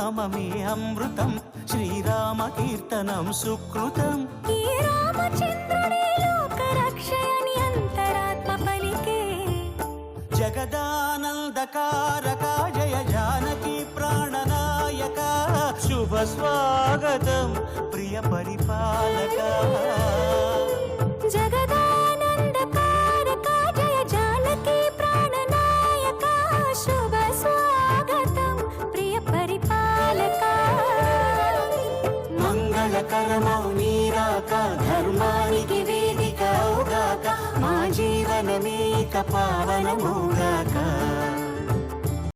నామమే అమృతం శ్రీరామ కీర్తనం సుకృతం ఈ రామచంద్రుడే లోక రక్షయని అంతరాత్మ పలికే జగదానందకారక జయ జానకి ప్రాణనాయక శుభ స్వాగతం ప్రియ పరిపాలక జగదానందకారక జయ జానకి ప్రాణనాయక శుభ స్వాగతం ప్రియ పరిపాలక మంగళకరమౌ నీరాక ధర్మానికి వేదిక అవుగాక మా జీవనమేక పావనమౌగాక